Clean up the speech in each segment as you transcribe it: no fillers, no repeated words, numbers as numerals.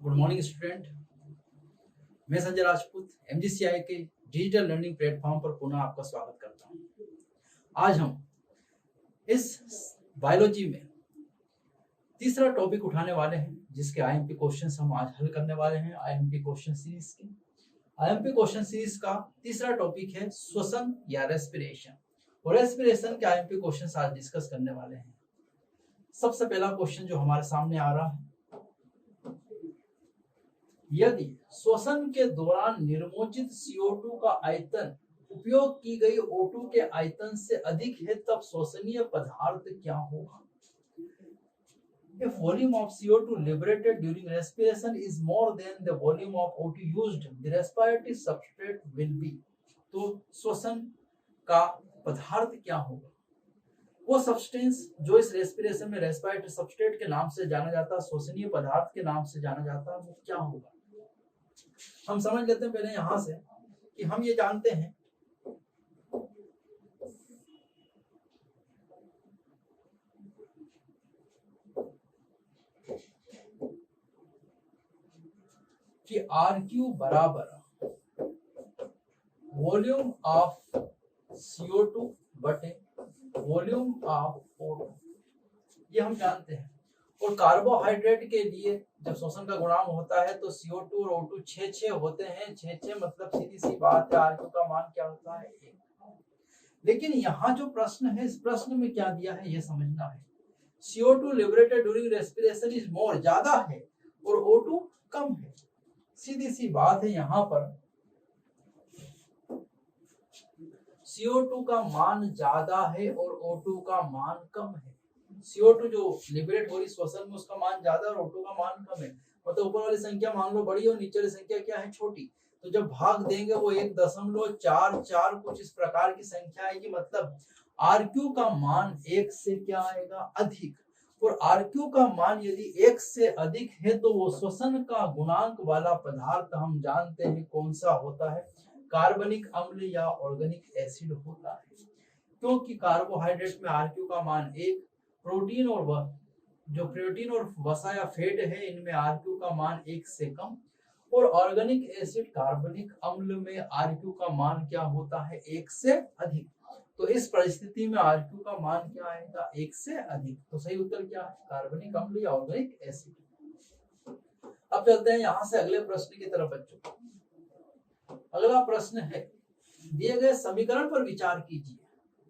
Good morning student. मैं Sanjay Rajput MGCI के digital learning platform पर पुनः आपका स्वागत करता हूं। आज हम इस बायोलॉजी में तीसरा टॉपिक उठाने वाले हैं, जिसके IMP क्वेश्चंस हम आज हल करने वाले हैं। IMP क्वेश्चन सीरीज की IMP क्वेश्चन सीरीज का तीसरा टॉपिक है श्वसन या रेस्पिरेशन, और रेस्पिरेशन के IMP क्वेश्चंस आज डिस्कस करने वाले हैं। सबसे पहला क्वेश्चन जो हमारे सामने आ रहा है, यदि श्वसन के दौरान निर्मोचित CO2 का आयतन उपयोग की गई O2 के आयतन से अधिक है, तब श्वसनीय पदार्थ क्या होगा? If volume of CO2 liberated during respiration is more than the volume of O2 used, the respiratory substrate will be. तो श्वसन का पदार्थ क्या होगा? वो सब्सटेंस जो इस रेस्पिरेशन में रेस्पिरेटरी सबस्ट्रेट के नाम से जाना जाता है, श्वसनीय पदार्थ के नाम से जाना जाता है, वो क्या होगा? हम समझ लेते हैं पहले यहां से कि हम ये जानते हैं कि RQ बराबर वॉल्यूम ऑफ CO2 बटे वॉल्यूम ऑफ O2, ये हम जानते हैं। और कार्बोहाइड्रेट के लिए जब श्वसन का गुणांक होता है तो CO2 और O2 छे होते हैं। छे मतलब सीधी सी बात है, RQ का मान क्या होता है? 1। लेकिन यहाँ जो प्रश्न है, इस प्रश्न में क्या दिया है ये समझना है। CO2 liberated during respiration is more, ज्यादा है, और O2 कम है। सीधी सी बात है, यहाँ पर CO2 का मान ज्यादा है और O2 का मान कम है। CO2 जो लिबरेट हो रही श्वसन में, उसका मान ज्यादा और O2 का मान कम है। मतलब ऊपर वाली संख्या मान लो बड़ी और नीचे वाली संख्या क्या है? छोटी। तो जब भाग देंगे वो 1.44 कुछ इस प्रकार की संख्या आएगी। मतलब RQ का मान 1 से क्या आएगा? अधिक। और RQ का मान यदि 1 से अधिक है तो वो श्वसन का गुणांक वाला पदार्थ हम जानते हैं कौन सा होता है? कार्बनिक अम्ल या ऑर्गेनिक एसिड होता है। क्योंकि कार्बोहाइड्रेट में RQ का मान 1, प्रोटीन और वसा या फैट है, इनमें RQ का मान 1 से कम, और ऑर्गेनिक एसिड कार्बनिक अम्ल में RQ का मान क्या होता है? 1 से अधिक। तो इस परिस्थिति में RQ का मान क्या आएगा? 1 से अधिक। तो सही उत्तर क्या है? कार्बनिक अम्ल या ऑर्गेनिक एसिड। अब चलते हैं यहाँ से अगले प्रश्न की तरफ बच्चों। अगला प्रश्न है, दिए गए समीकरण पर विचार कीजिए।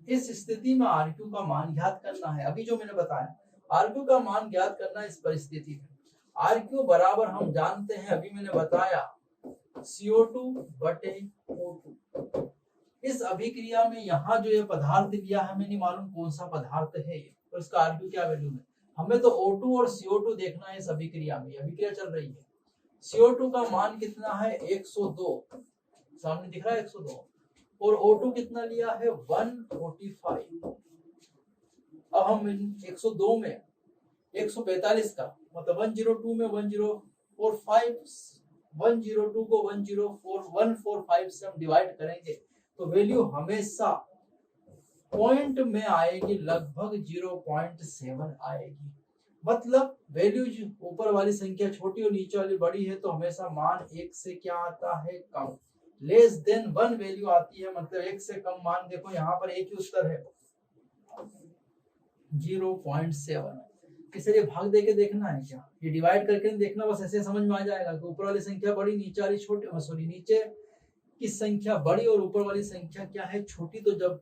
इस स्थिति में RQ का मान ज्ञात करना है। अभी जो मैंने बताया, RQ का मान ज्ञात करना इस परिस्थिति में। RQ बराबर हम जानते हैं, अभी मैंने बताया, CO2 बटे O2। इस अभिक्रिया में यहाँ जो ये पदार्थ दिया है, हमें नहीं मालूम कौन सा पदार्थ है ये, और इसका RQ क्या वैल्यू है। हमें तो O2 और CO2 देखना है। इस अभिक्रिया में अभिक्रिया चल रही है। CO2 का मान कितना है? 102, सामने दिख रहा है 102, और O2 कितना लिया है? 145। अब हम 102 में 145 का मतलब 102 में 1045, 102 को 145 से हम डिवाइड करेंगे तो वैल्यू हमेशा पॉइंट में आएगी, लगभग 0.7 आएगी। मतलब वैल्यू ऊपर वाली संख्या छोटी और नीचे वाली बड़ी है तो हमेशा मान 1 से क्या आता है? कम। लेस देन 1 वैल्यू आती है, मतलब 1 से कम मान। देखो यहाँ पर एक ही उत्तर है, 0.7। इसलिए भाग दे के देखना है क्या? ये डिवाइड करके नहीं देखना, बस ऐसे समझ में आ जाएगा कि ऊपर वाली संख्या बड़ी, नीचे वाली छोटी। सॉरी, नीचे की संख्या बड़ी और ऊपर वाली संख्या क्या है? छोटी। तो जब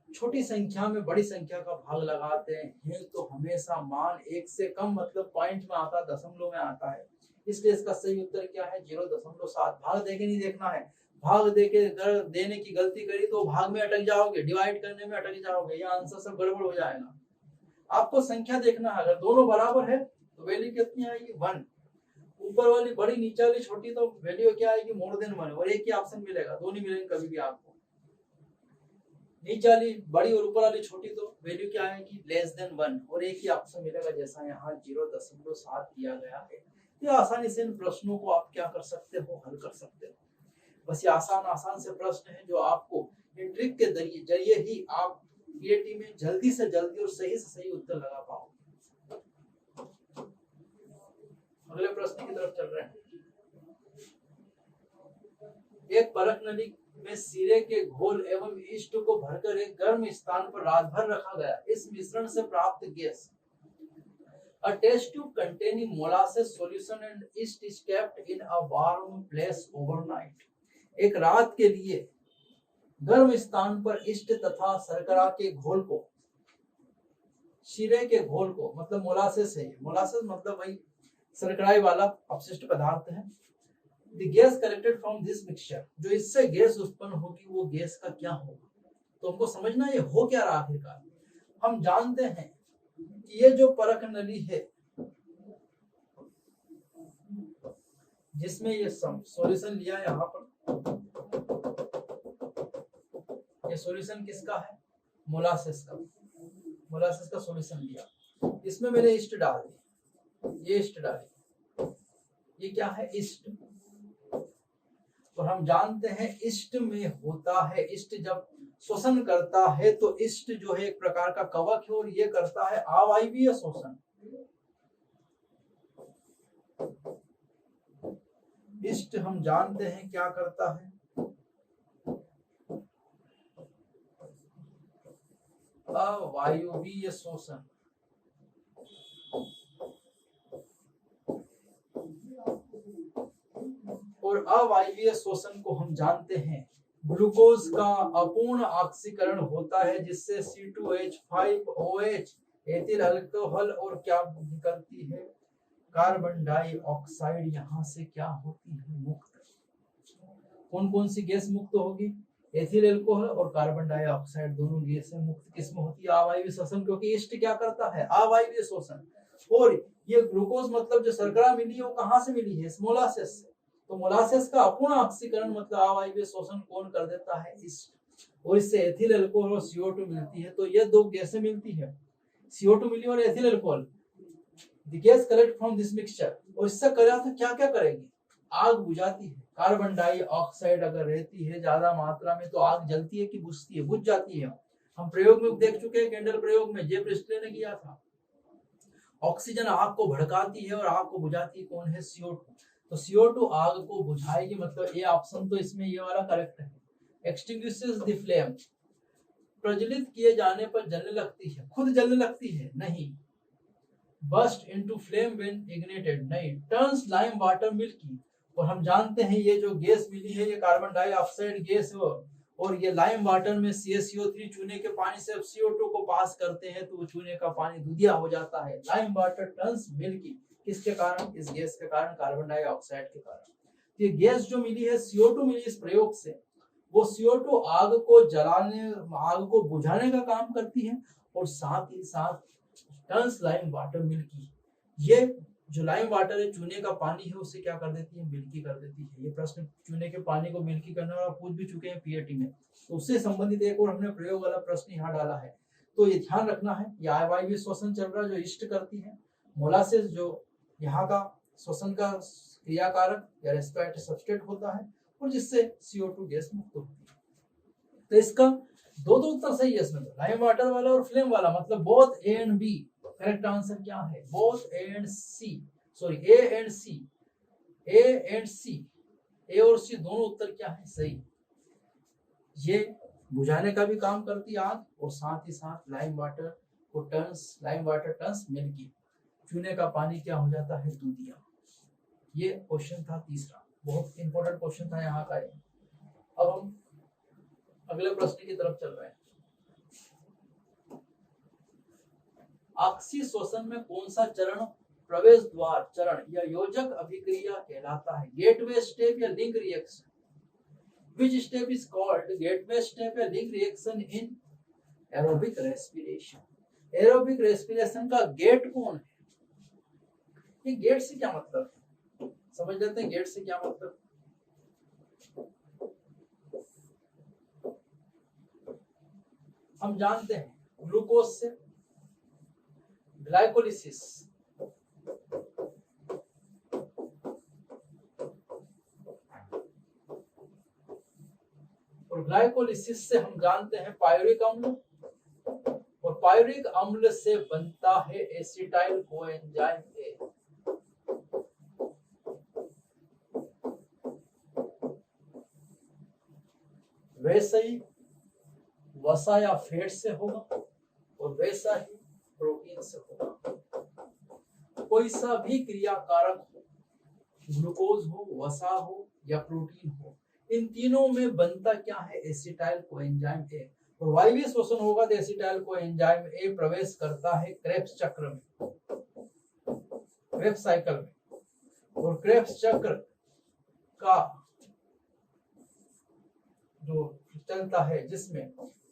छोटी संख्या में बड़ी संख्या का भाग लगाते हैं तो हमेशा मान 1 से कम, मतलब पॉइंट में आता है, दशमलव में आता है। इसलिए इसका सही उत्तर क्या है? 0.7। भाग देके नहीं देखना है। भाग देके देने की गलती करी तो भाग में अटक जाओगे, डिवाइड करने में अटक जाओगे, यह आंसर सब गड़बड़ हो जाएगा। आपको संख्या देखना है। अगर दोनों बराबर है तो वैल्यू कितनी आएगी? 1। ऊपर वाली बड़ी, नीचे वाली छोटी, तो वैल्यू क्या आएगी? More than 1। और एक ही ऑप्शन मिलेगा, दो नहीं मिलेंगे कभी भी आपको। नीचे वाली बड़ी और ऊपर वाली छोटी, तो वैल्यू क्या आएगी? Less than 1। और एक ही ऑप्शन मिलेगा, जैसा यहाँ 0.7 दिया गया है। ये आसानी से इन प्रश्नों को आप क्या कर सकते हो? हल कर सकते हो। बस ये आसान से प्रश्न है जो आपको इन ट्रिक के जरिए ही आप पीएटी में जल्दी से जल्दी और सही से सही उत्तर लगा पाओगे। अगले प्रश्न की तरफ चल रहे हैं। नली में सिरे के घोल एवं ईस्ट को भरकर एक गर्म स्थान पर रात भर रखा गया। इस मिश्रण से प्राप्त gas A test tube containing molasses solution and yeast is kept in a warm place overnight. एक रात के लिए गर्म स्थान पर ईस्ट तथा शर्करा के घोल को, शीरे के घोल को, मतलब मोलासेस है, मोलासेस मतलब वही शर्कराई वाला अपशिष्ट पदार्थ है। The gas collected from this mixture, जो इससे गैस उत्पन्न होगी वो गैस का क्या होगा, तो हमको समझना ये हो क्या रहा आखिरकार। हम जानते हैं कि ये जो परख नली है जिसमें ये सॉल्यूशन लिया यहाँ पर, ये सॉल्यूशन किसका है, मोलासेस का, मोलासेस का सॉल्यूशन लिया, इसमें मैंने ईस्ट डाल दी, ये ईस्ट डाली, ये क्या है ईस्ट, और हम जानते हैं ईस्ट में होता है, ईस्ट जब शोषण करता है तो ईस्ट जो है एक प्रकार का कवक है और ये करता है अवायवीय शोषण। ईस्ट हम जानते हैं क्या करता है, अवायवीय शोषण। और अवायवीय शोषण को हम जानते हैं ग्लूकोज का अपूर्ण ऑक्सीकरण होता है जिससे C2H5OH एथिल अल्कोहल और क्या निकलती है, कार्बन डाइऑक्साइड यहाँ से क्या होती है, मुक्त। कौन कौन सी गैस मुक्त होगी, एथिल अल्कोहल और कार्बन डाइऑक्साइड, दोनों गैसें मुक्त किसमें होती है, अवायवीय शोषण, क्योंकि ईस्ट क्या करता है अवायवीय शोषण। और ये ग्लूकोज मतलब जो शर्करा मिली है वो कहाँ से मिली है, मोलासेस से, तो मोलासेस का अपूर्ण ऑक्सीकरण मतलब अवायवीय शोषण कौन कर देता है, ईस्ट, और इससे एथिल अल्कोहल और CO2 मिलती है। तो ये दो गैसें मिलती है, CO2 मिली और ethyl alcohol. The gas collect from this mixture, और इससे करेगा तो क्या क्या करेगी, आग बुझाती है। कार्बन डाइऑक्साइड अगर रहती है ज्यादा मात्रा में तो आग जलती है कि बुझती है, बुझ जाती है। हम प्रयोग में देख चुके हैं, कैंडल प्रयोग में जे प्रिस्टले ने किया था। ऑक्सीजन आग को भड़काती है और आग को बुझाती है कौन है, CO2, तो CO2 आग को बुझाएगी, मतलब ये ऑप्शन तो इसमें ये वाला करेक्ट है। एक्सटिंग्विशेस द फ्लेम, प्रज्वलित किए जाने पर जलने लगती है, खुद जलने लगती है नहीं। Bast into flame when ignited, नहीं। टर्न्स लाइम वाटर मिल्की, और हम जानते हैं ये जो गैस मिली है ये कार्बन डाइऑक्साइड गैस है, और ये लाइम वाटर में CaCO3 चूने के पानी से CO2 को पास करते हैं तो चूने का पानी दूधिया हो जाता है। लाइम वाटर टर्न्स मिल्की, किसके कारण, इस गैस के कारण, कार्बन डाइऑक्साइड के कारण। ये गैस जो मिली है CO2 मिली इस प्रयोग से, वो CO2 आग को जलाने, आग को बुझाने का काम करती है, और साथ ही साथ टर्न्स लाइम वाटर मिल्की, ये जो लाइम वाटर है चूने का पानी है उसे क्या कर देती है, मिल्की कर देती है। ये प्रश्न चूने के पानी को मिल्की करने वाला पूछ भी चुके हैं PAT में, तो उससे संबंधित एक और हमने प्रयोग वाला प्रश्न यहाँ डाला है। तो ये ध्यान रखना है, ये अवायवीय शोषण चल रहा है जो ईस्ट करती है, मोलासेस जो यहाँ का शोषण का क्रियाकारक या रेस्पिरेटरी सबस्ट्रेट होता है, और जिससे CO2 गैस मुक्त होती है। तो इसका दो उत्तर सही है इसमें, लाइम वाटर वाला और फ्लेम वाला, मतलब both A and B। Correct answer क्या है, both A and C, sorry A and C, A and C, A और C दोनों उत्तर क्या है, सही। ये बुझाने का भी काम करती है आग, और साथ ही साथ लाइम वाटर को turns, lime water turns milky, चूने का पानी क्या हो जाता है, दूधिया। ये क्वेश्चन था तीसरा, बहुत इंपॉर्टेंट क्वेश्चन था यहाँ का। अब हम अगले प्रश्न की तरफ चल रहे हैं। आपसी शोषण में कौन सा चरण प्रवेश द्वार चरण या योजक अभिक्रिया कहलाता है, गेटवे स्टेप या link reaction. Which step is called gateway step या link reaction in aerobic respiration? Aerobic respiration का गेट कौन है, ये गेट से क्या मतलब है, समझ लेते हैं गेट से क्या मतलब। हम जानते हैं ग्लूकोज से ग्लाइकोलिसिस, और ग्लाइकोलिसिस से हम जानते हैं पायरुविक अम्ल, और पायरुविक अम्ल से बनता है एसिटाइल कोएंजाइम A। वैसा ही वसा या फैट से होगा और वैसा ही प्रोटीन से होगा। कोई सा भी क्रिया कारक हो, ग्लूकोज हो, वसा हो या प्रोटीन हो, इन तीनों में बनता क्या है? Acetyl coenzyme A. और वायवीय श्वसन होगा तो एसिटाइल कोएंजाइम ए प्रवेश करता है क्रेब्स चक्र में, क्रेब्स साइकिल में। और क्रेब्स चक्र का जो चलता है जिसमें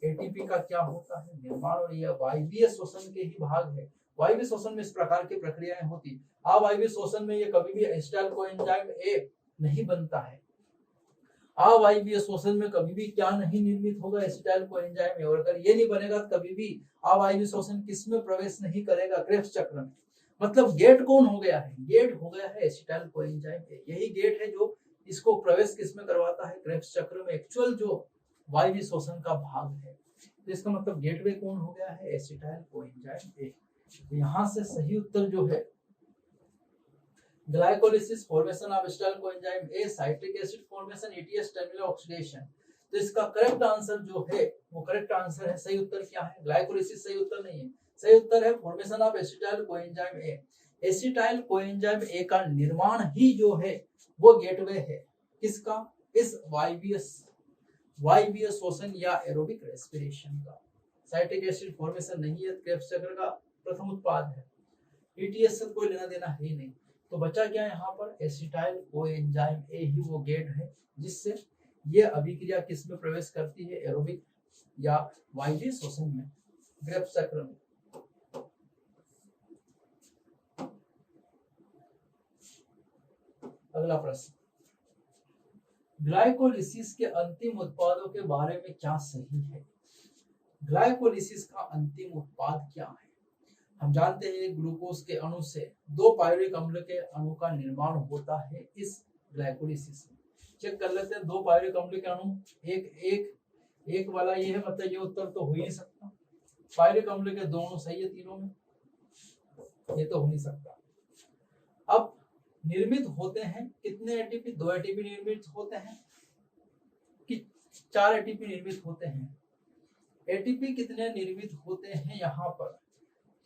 एटीपी का क्या होता है? निर्माण। और यह वायवीय श्वसन के ही भाग है। वायवीय श्वसन में इस प्रकार की प्रक्रियाएं होती। अवायवीय श्वसन में ये कभी भी एसिटाइल कोएंजाइम ए नहीं बनता है। अवायवीय श्वसन में कभी भी क्या नहीं निर्मित होगा? Acetyl coenzyme A. और अगर ये नहीं बनेगा तो कभी भी अवायवीय श्वसन किसमें प्रवेश नहीं करेगा? क्रेब्स चक्र में। मतलब गेट कौन हो गया है? गेट हो गया है एसिटाइल कोएंजाइम ए। यही गेट है जो इसको प्रवेश किसमें करवाता है? क्रेब्स चक्र में। एक्चुअल जो वायवीय श्वसन का भाग है, तो इसका मतलब गेटवे कौन हो गया है? Acetyl coenzyme A. यहाँ से सही उत्तर जो है glycolysis, formation of acetyl coenzyme A, citric acid formation, ATS terminal oxidation. तो इसका करेक्ट आंसर जो है वो करेक्ट आंसर है। सही उत्तर क्या है? ग्लाइकोलिसिस सही उत्तर नहीं है। सही उत्तर है formation of acetyl coenzyme A. Acetyl coenzyme A का निर्माण ही जो है वो गेटवे है किसका? इस वायवीय श्वसन या एरोबिक रेस्पिरेशन का। साइट्रिक एसिड फॉर्मेशन नहीं है, क्रेब्स चक्र का प्रथम उत्पाद है। ईटीएस से कोई लेना देना है ही नहीं। तो बचा क्या यहाँ पर? एसिटाइल कोएंजाइम ए ही वो गेट है जिससे ये अभिक्रिया किस में प्रवेश करती है? एरोबिक या वायवीय श्वसन में, क्रेब्स चक्र में। अगला प्रश्न, ग्लाइकोलिसिस के अंतिम उत्पादों के बारे में क्या सही है? ग्लाइकोलिसिस का अंतिम उत्पाद क्या है? हम जानते हैं ग्लूकोज के अणु से 2 पायरुविक अम्ल के अणु का निर्माण होता है इस ग्लाइकोलिसिस में। चेक कर लेते हैं 2 पायरुविक अम्ल के अणु। एक वाला ये है, मतलब ये उत्तर तो हो ही नहीं सकता। पायरुविक अम्ल के 2 अणु सही है तीनों में, ये तो हो नहीं सकता। अब निर्मित होते हैं कितने एटीपी? 2 एटीपी निर्मित होते हैं कि 4 एटीपी निर्मित होते हैं? एटीपी कितने निर्मित होते हैं? यहाँ पर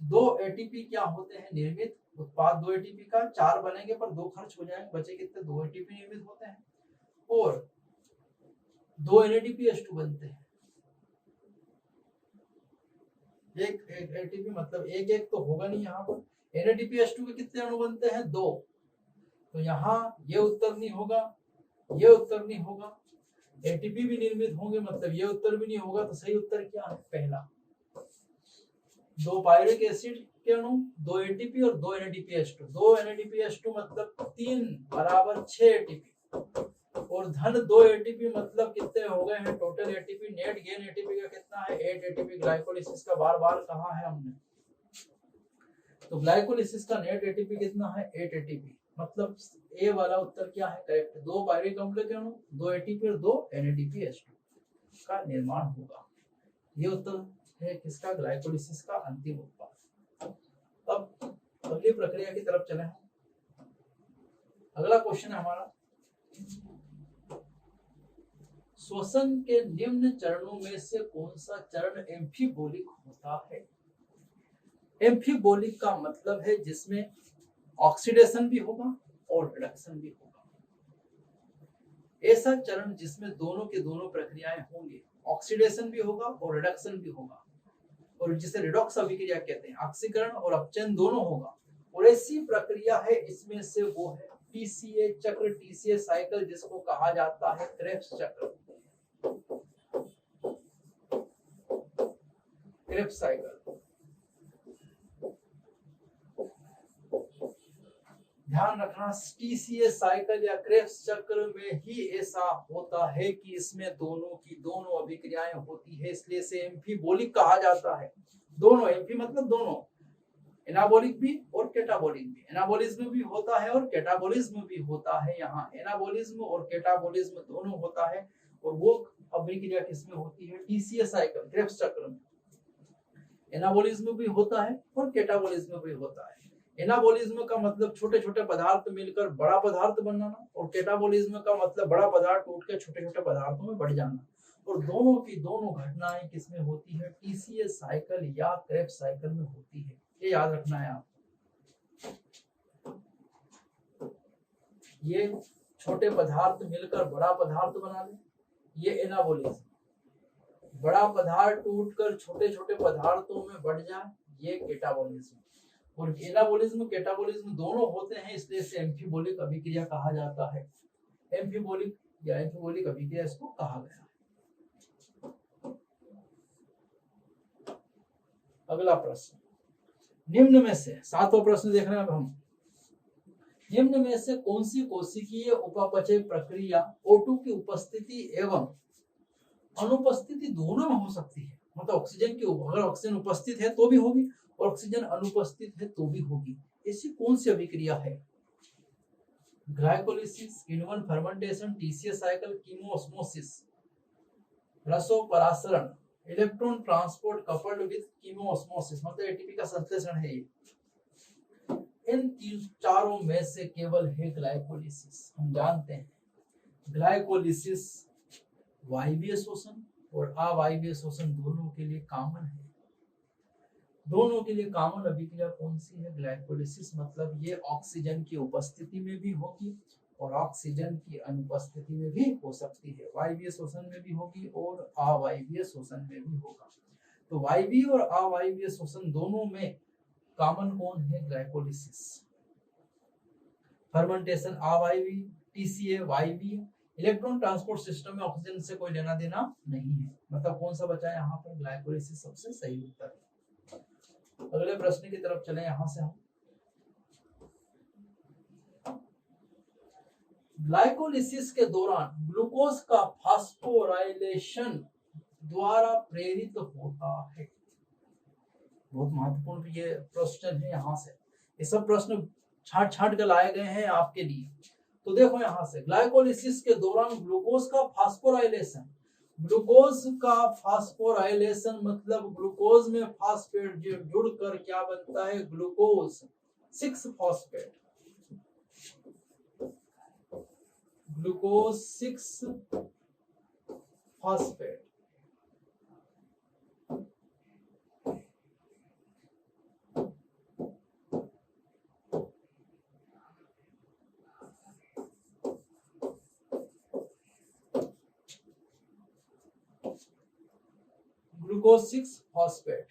2 एटीपी क्या होते हैं निर्मित? उत्पाद 2 एटीपी का, 4 बनेंगे पर 2 खर्च हो जाएंगे, बचे कितने? 2 एटीपी निर्मित होते हैं। और 2 NADPH2 बनते हैं। एक एटीपी मतलब एक तो होगा नहीं यहाँ पर। NADPH2 के कितने अणु बनते हैं? 2। तो यहाँ ये उत्तर नहीं होगा, ये उत्तर नहीं होगा। एटीपी भी निर्मित होंगे, मतलब ये उत्तर भी नहीं होगा। तो सही उत्तर क्या है? पहला। 2 पायरुविक एसिड के अणु, 2 एटीपी और 2 NADPH2। 2 NADPH2 मतलब 3 बराबर 6 एटीपी और धन 2 एटीपी मतलब कितने हो गए हैं total ATP? Net gain ATP का कितना है? 8 एटीपी। ग्लाइकोलिसिस का बार बार कहा है हमने। तो ग्लाइकोलिसिस का नेट एटीपी कितना है? 8 एटीपी। मतलब ए वाला उत्तर क्या है? करेक्ट। 2 पायरुविक अम्ल के अणु, 2 एटीपी और 2 NADPH2 का निर्माण होगा। ये उत्तर है किसका? ग्लाइकोलिसिस का अंतिम उत्पाद। अब अगली प्रक्रिया की तरफ चले। अगला क्वेश्चन है हमारा, श्वसन के निम्न चरणों में से कौन सा चरण एम्फीबोलिक होता है? एम्फीबोलिक का मतलब है जिसमें ऑक्सीडेशन भी होगा और रिडक्शन भी होगा। ऐसा चरण जिसमें दोनों के दोनों प्रक्रियाएं होंगी, ऑक्सीडेशन भी होगा और रिडक्शन भी होगा, और जिसे रिडॉक्स अभिक्रिया कहते हैं। ऑक्सीकरण और अपचयन दोनों होगा, और ऐसी प्रक्रिया है इसमें से वो है टीसीए चक्र, टीसीए साइकिल, जिसको कहा जाता है क्रेब्स चक्र, क्रेब्स साइकिल। ध्यान रखना, टीसीए साइकिल या क्रेब्स चक्र में ही ऐसा होता है कि इसमें दोनों की दोनों अभिक्रियाएं होती है, इसलिए इसे एम्फीबोलिक कहा जाता है। दोनों, एम्फी मतलब दोनों, एनाबोलिक भी और कैटाबोलिक भी। एनाबोलिज्म भी होता है और कैटाबोलिज्म भी होता है। यहाँ एनाबोलिज्म और कैटाबोलिज्म दोनों होता है, और वो अभिक्रिया किसमें होती है? टीसीए साइकिल, क्रेब्स चक्र में। एनाबोलिज्म भी होता है और कैटाबोलिज्म भी होता है। एनाबोलिज्म का मतलब छोटे छोटे पदार्थ मिलकर बड़ा पदार्थ बनाना, और कैटाबोलिज्म का मतलब बड़ा पदार्थ टूट के छोटे छोटे पदार्थों में बढ़ जाना। और दोनों की दोनों घटनाएं किसमें होती है, टीसीएस साइकिल या क्रेब्स साइकिल में होती है। ये याद रखना है आप। ये छोटे पदार्थ मिलकर बड़ा पदार्थ बना ले, ये एनाबॉलिज्म। बड़ा पदार्थ टूटकर छोटे छोटे पदार्थों में बढ़ जाए, ये कैटाबॉलिज्म। और एनाबॉलिज्म कैटाबॉलिज्म दोनों होते हैं, इसलिए इसे एम्फीबोलिक अभिक्रिया कहा जाता है। एम्फीबोलिक या एम्फीबोलिक अभिक्रिया इसको कहा गया है। अगला प्रश्न, निम्न में से, सातवां प्रश्न देख रहे हैं अब हम, निम्न में से कौन सी कोशिकीय उपापचय प्रक्रिया O2 की उपस्थिति एवं अनुपस्थिति दोनों में हो सकती है। मतलब ऑक्सीजन की, अगर ऑक्सीजन उपस्थित है तो भी होगी, ऑक्सीजन अनुपस्थित है तो भी होगी। ऐसी कौन सी अभिक्रिया है? ग्लाइकोलिसिस, किण्वन फर्मेंटेशन, टीसीएस साइकिल, कीमोस्मोसिस, रसोपरासरण, electron transport coupled with chemiosmosis, मतलब एटीपी का संश्लेषण है ये। इन चारों में से केवल है ग्लाइकोलिसिस। हम जानते हैं ग्लाइकोलिसिस वायवीय शोषण और अवायवीय शोषण दोनों के लिए कॉमन है। दोनों के लिए कॉमन अभिक्रिया कौन सी है? ग्लाइकोलिसिस। मतलब ये ऑक्सीजन की उपस्थिति में भी होगी और ऑक्सीजन की अनुपस्थिति में भी हो सकती है। वायवीय शोषण में भी होगी और अवायवीय शोषण में भी होगा। तो वायवीय और अवायवीय शोषण दोनों में कॉमन कौन है? ग्लाइकोलिसिस। फर्मेंटेशन अवायवीय, टीसीए वायवीय, इलेक्ट्रॉन ट्रांसपोर्ट सिस्टम में ऑक्सीजन से कोई लेना देना नहीं है। मतलब कौन सा बचा है यहाँ पर? ग्लाइकोलिसिस सबसे सही उत्तर है। अगले प्रश्न की तरफ चले यहां से हम। ग्लाइकोलिसिस के दौरान ग्लूकोज का फास्फोराइलेशन द्वारा प्रेरित होता है। बहुत महत्वपूर्ण ये प्रश्न है यहाँ से। ये सब प्रश्न छांट छांट कर लाए गए हैं आपके लिए। तो देखो यहाँ से, ग्लाइकोलिसिस के दौरान ग्लूकोज का फास्फोराइलेशन, ग्लूकोज का फास्फोराइलेशन मतलब ग्लूकोज में फास्फेट जुड़कर क्या बनता है? Glucose 6 phosphate, glucose 6 phosphate. Glucose 6 phosphate.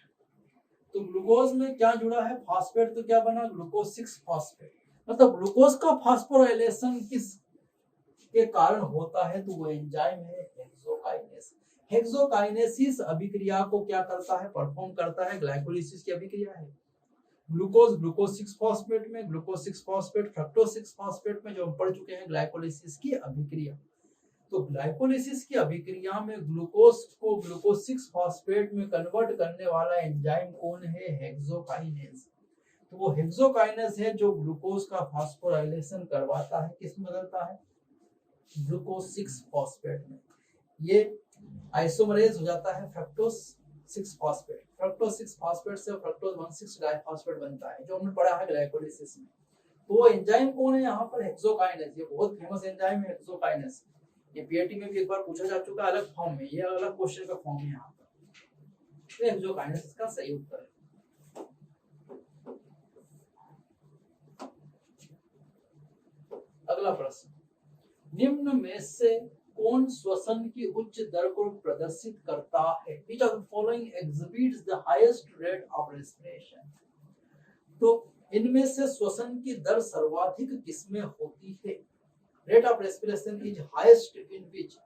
तो ग्लूकोज में क्या जुड़ा है? फॉस्फेट। तो क्या बना? Glucose 6 phosphate. मतलब ग्लूकोज का फास्फोराइलेशन किस के कारण होता है? तो वो एंजाइम है हेक्सोकाइनेस। हेक्सोकाइनेसिस अभिक्रिया को क्या करता है? परफॉर्म करता है। ग्लाइकोलिसिस की अभिक्रिया है। ग्लूकोज 6 फॉस्फेट में, ग्लूकोज 6 फॉस्फेट फ्रक्टोज 6 फॉस्फेट में, जो हम पढ़ चुके हैं ग्लाइकोलिसिस की अभिक्रिया। तो ग्लाइकोलिसिस की अभिक्रिया में ग्लूकोज को ग्लूकोज 6 फॉस्फेट में कन्वर्ट करने वाला एंजाइम कौन है? हेक्सोकाइनेस। तो वो हेक्सोकाइनेस है जो ग्लूकोज का फास्फोराइलेशन करवाता है। किस में बदलता है? ग्लूकोज 6 फॉस्फेट में। ये आइसोमरेज हो जाता है फ्रक्टोज 6 फॉस्फेट। फ्रक्टोज 6 फॉस्फेट से फ्रक्टोज 1,6 डाइफॉस्फेट बनता है, जो हमने पढ़ा है ग्लाइकोलिसिस में। तो वो एंजाइम कौन है यहाँ पर? हेक्सोकाइनेस। ये बहुत फेमस एंजाइम है हेक्सोकाइनेस। ये पीएटी में भी एक बार पूछा जा चुका है अलग फॉर्म में, ये अलग क्वेश्चन का फॉर्म है यहाँ पर। हेक्सोकाइनेस इसका सही उत्तर है। अगला प्रश्न, निम्न में से कौन श्वसन की उच्च दर को प्रदर्शित करता है? Which of the following exhibits the highest rate of respiration? तो इनमें से श्वसन की दर सर्वाधिक किसमें होती है? Rate of respiration is highest in which?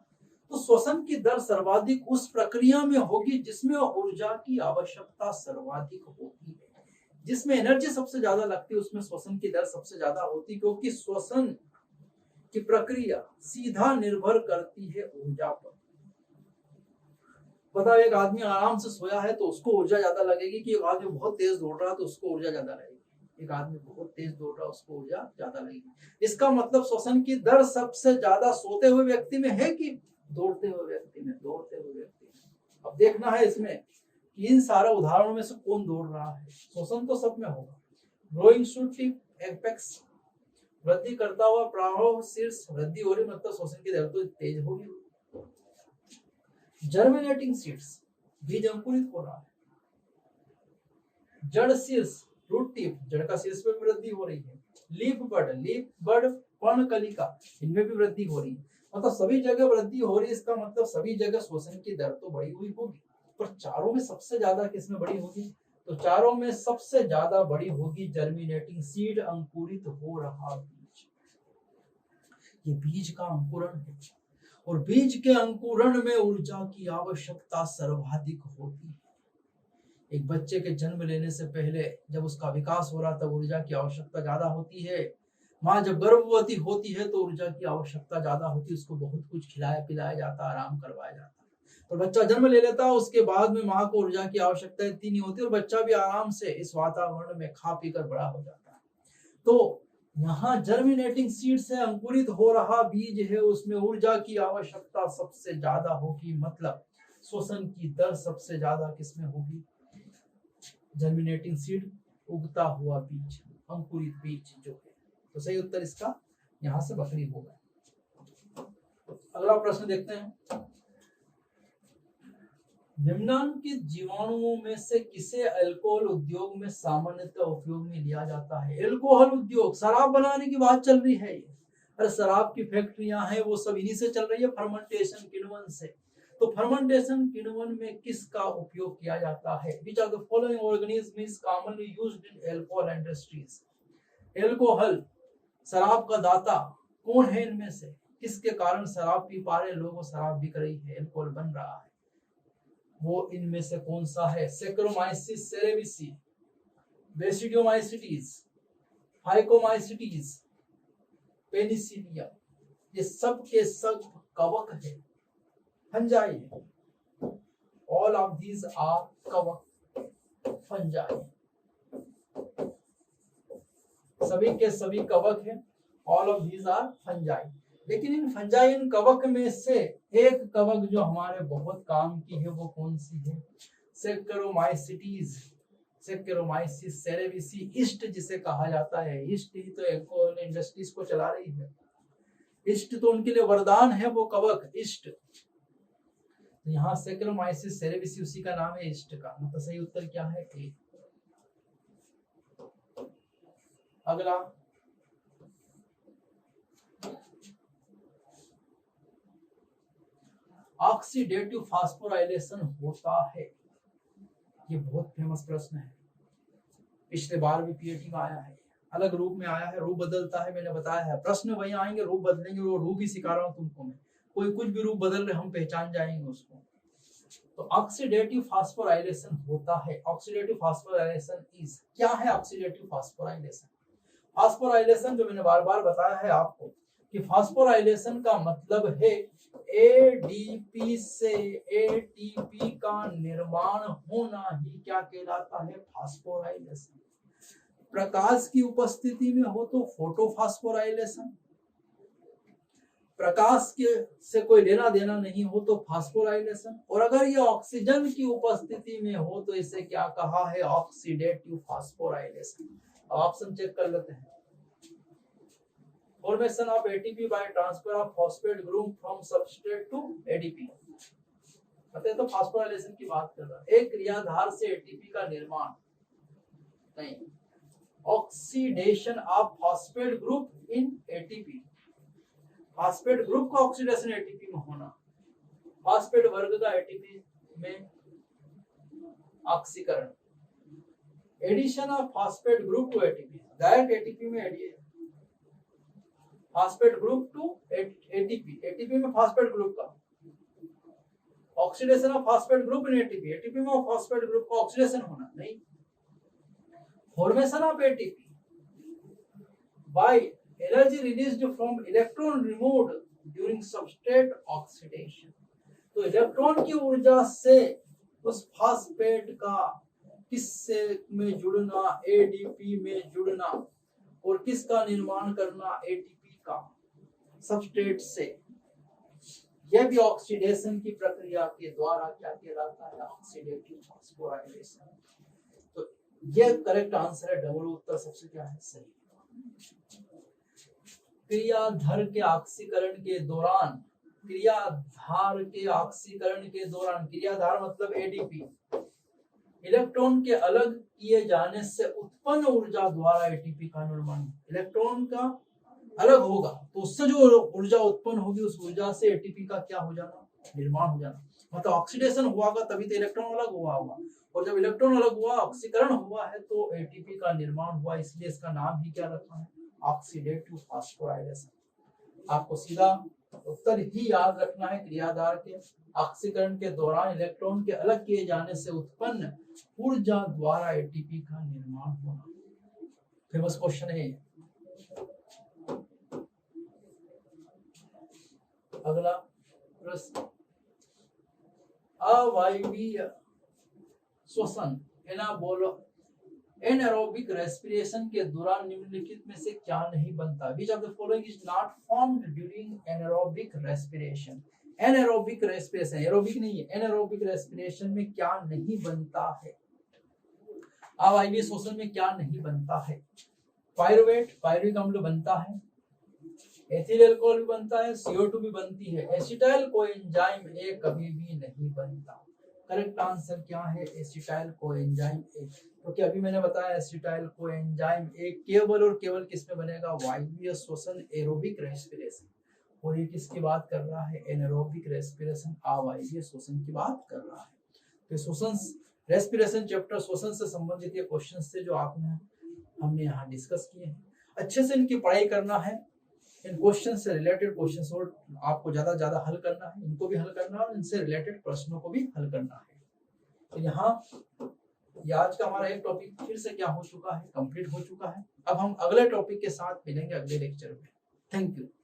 तो श्वसन की दर सर्वाधिक उस प्रक्रिया में होगी जिसमें ऊर्जा की आवश्यकता सर्वाधिक होती है। जिसमें एनर्जी सबसे ज्यादा लगती है उसमें श्वसन की दर सबसे ज्यादा होती है, क्योंकि श्वसन की प्रक्रिया सीधा निर्भर करती है ऊर्जा पर। बताओ, एक आदमी आराम से सोया है तो उसको ऊर्जा ज्यादा लगेगी कि एक आदमी बहुत तेज दौड़ रहा है तो उसको ऊर्जा ज्यादा लगेगी? एक आदमी बहुत तेज दौड़ रहा है उसको ऊर्जा ज्यादा लगेगी। इसका मतलब श्वसन की दर सबसे ज्यादा सोते हुए व्यक्ति में है कि दौड़ते हुए व्यक्ति में? दौड़ते हुए व्यक्ति में। अब देखना है इसमें कि इन सारे उदाहरणों में से कौन दौड़ रहा है। श्वसन तो सब में होगा। ग्रोइंग शूट टिप एपेक्स, वृद्धि करता हुआ प्रारंभ शीर्ष, वृद्धि हो रही मतलब श्वसन की दर तो तेज होगी। जर्मिनेटिंग सीड्स, बीज अंकुरित हो रहा है। जड़ शीर्ष, रूट टिप, जड़ का शीर्ष में वृद्धि हो रही है। लीफ बड, पर्णकलिका, इनमें भी वृद्धि हो रही है। मतलब सभी जगह वृद्धि हो रही है, इसका मतलब सभी जगह श्वसन की दर तो बढ़ी हुई होगी, पर चारों में सबसे ज्यादा किसमें बढ़ी होगी? तो चारों में सबसे ज्यादा बड़ी होगी जर्मिनेटिंग सीड, अंकुरित हो रहा बीज। ये बीज का अंकुरण है, और बीज के अंकुरण में ऊर्जा की आवश्यकता सर्वाधिक होती है। एक बच्चे के जन्म लेने से पहले जब उसका विकास हो रहा था, ऊर्जा की आवश्यकता ज्यादा होती है। माँ जब गर्भवती होती है तो ऊर्जा की आवश्यकता ज्यादा होती है, उसको बहुत कुछ खिलाया पिलाया जाता, आराम करवाया जाता। तो बच्चा जन्म ले लेता है, उसके बाद में माँ को ऊर्जा की आवश्यकता इतनी नहीं होती, और बच्चा भी आराम से इस वातावरण में खा पी कर बड़ा हो जाता है। तो यहाँ जर्मिनेटिंग सीड से अंकुरित हो रहा बीज है, उसमें ऊर्जा की आवश्यकता सबसे ज्यादा होगी, मतलब श्वसन की दर सबसे ज्यादा किसमें होगी? जर्मिनेटिंग सीड, उगता हुआ बीज, अंकुरित बीज जो है। तो सही उत्तर इसका यहाँ से बकरी होगा। अगला प्रश्न देखते हैं। निम्नलिखित जीवाणुओं में से किसे अल्कोहल उद्योग में सामान्यतः उपयोग में लिया जाता है? अल्कोहल उद्योग, शराब बनाने की बात चल रही है। अरे शराब की फैक्ट्रियां हैं, वो सब इन्हीं से चल रही है, फर्मेंटेशन किण्वन से। तो फर्मेंटेशन किण्वन में किसका उपयोग किया जाता है? Which of the following organism is commonly used in alcohol industries? Alcohol, शराब का दाता कौन है इनमें से? किसके कारण शराब पी पा रहे लोग, शराब बिक रही है, अल्कोहल बन रहा है, वो इनमें से कौन सा है? Saccharomyces cerevisiae, basidiomycetes, phycomycetes, penicillium, ये सब के सब कवक है, फंजाई है। ऑल ऑफ दीज आर कवक, फंजाई, सभी के सभी कवक है। All of these are fungi. लेकिन इन फंजाई, इन कवक में से एक कवक जो हमारे बहुत काम की है, वो कौन सी है? सेक्रोमाइसिटीज, सेक्रोमाइसिस सेरेविसी, ईस्ट जिसे कहा जाता है। ईस्ट ही तो अल्कोहल इंडस्ट्रीज को चला रही है। ईस्ट तो उनके लिए वरदान है, वो कवक ईस्ट। यहाँ सेक्रोमाइसिस सेरेविसी उसी का नाम है, ईस्ट का। मतलब सही उत्तर क्या है? ए। अगला, ऑक्सीडेटिव फास्फोराइलेशन होता है। ये बहुत फेमस प्रश्न है, पिछले बार भी पीएटी में आया है, अलग रूप में आया है, रूप बदलता है, मैंने बताया है। प्रश्न वही आएंगे, रूप बदलेंगे, वो रूप ही सिखा रहा हूं तुमको मैं। कोई कुछ भी रूप बदल रहे, हम पहचान जाएंगे उसको। तो ऑक्सीडेटिव फास्फोराइलेशन होता है। ऑक्सीडेटिव फास्फोराइलेशन इज, क्या है ऑक्सीडेटिव फास्फोराइलेशन? फास्फोराइलेशन जो मैंने बार बार बताया है आपको कि फास्फोराइलेशन का मतलब है एडीपी से एटीपी का निर्माण होना ही क्या कहलाता है? फास्फोराइलेशन। प्रकाश की उपस्थिति में हो तो फोटोफास्फोराइलेशन, प्रकाश के से कोई लेना देना नहीं हो तो फास्फोराइलेशन, और अगर ये ऑक्सीजन की उपस्थिति में हो तो इसे क्या कहा है? Oxidative phosphorylation. ऑप्शन चेक कर लेते हैं। Formation of ATP by transfer of phosphate group from substrate to ADP, मतलब तो फास्फोराइलेशन की बात कर रहा है। एक क्रियाधार से एटीपी का निर्माण नहीं, oxidation of phosphate group in ATP, phosphate group का ऑक्सीडेशन एटीपी में होना, फॉस्फेट वर्ग का एटीपी में ऑक्सीकरण, addition of phosphate group to ATP, direct ATP में addition, phosphate group to ATP, ATP में फॉस्फेट ग्रुप का oxidation of phosphate group in ATP, ATP में फॉस्फेट ग्रुप का ऑक्सीडेशन होना नहीं, formation of ATP by energy released from electron removed during substrate oxidation. तो electron की ऊर्जा से उस फॉस्फेट का किससे में जुड़ना? एडीपी में जुड़ना, और किसका निर्माण करना? एटीपी का, सबस्ट्रेट से। यह भी ऑक्सीडेशन की प्रक्रिया के द्वारा क्या कहलाता है? Oxidative phosphorylation. तो यह करेक्ट आंसर है, डबल उत्तर सबसे क्या है? सही। क्रियाधर के ऑक्सीकरण के दौरान क्रियाधार के ऑक्सीकरण के दौरान, क्रियाधार मतलब एटीपी, इलेक्ट्रॉन के अलग किए जाने से उत्पन्न ऊर्जा द्वारा एटीपी का निर्माण। इलेक्ट्रॉन का अलग होगा तो उससे जो ऊर्जा उत्पन्न होगी उस ऊर्जा से एटीपी का क्या हो जाना, निर्माण हो जाना। मतलब ऑक्सीडेशन हुआ होगा तभी तो इलेक्ट्रॉन अलग हुआ होगा, और जब इलेक्ट्रॉन अलग हुआ, ऑक्सीकरण हुआ है तो एटीपी का निर्माण हुआ, इसलिए इसका नाम ही क्या रखा है, ऑक्सीडेटिव फास्फोराइलेशन। आपको सीधा उत्तर ही याद रखना है, क्रियाधार के ऑक्सीकरण के दौरान इलेक्ट्रॉन के अलग किए जाने से उत्पन्न ऊर्जा द्वारा एटीपी का निर्माण होना। फेमस क्वेश्चन है। अगला प्रश्न, अवायवीय श्वसन एनारोबिक रेस्पिरेशन के दौरान निम्नलिखित में से क्या नहीं बनता? Which of the following is not formed during anaerobic respiration? Anaerobic respiration, aerobic नहीं है, एनारोबिक रेस्पिरेशन में क्या नहीं बनता है? अवायवीय श्वसन में क्या नहीं बनता है? पायरुवेट, पायरुविक अम्ल बनता है, एथिल अल्कोहल भी बनता है, CO2 भी बनती है, एसिटाइल कोएंजाइम ए कभी भी नहीं बनता। करेक्ट आंसर क्या है, एसिटाइल कोएंजाइम ए। क्योंकि अभी मैंने बताया एसिटाइल कोएंजाइम ए केवल और केवल किस में बनेगा, वायवीय श्वसन एरोबिक रेस्पिरेशन। और ये किसकी बात कर रहा है, एनारोबिक रेस्पिरेशन, अवायवीय श्वसन की बात कर रहा है। तो श्वसन रेस्पिरेशन चैप्टर श्वसन से संबंधित ये क्वेश्चन थे जो हमने यहाँ डिस्कस किए हैं। अच्छे से इनकी पढ़ाई करना है, इन क्वेश्चन से रिलेटेड क्वेश्चंस और आपको ज्यादा हल करना है, इनको भी हल करना है और इनसे रिलेटेड प्रश्नों को भी हल करना है। तो यहाँ आज का हमारा एक टॉपिक फिर से क्या हो चुका है, कंप्लीट हो चुका है। अब हम अगले टॉपिक के साथ मिलेंगे अगले लेक्चर में। Thank you.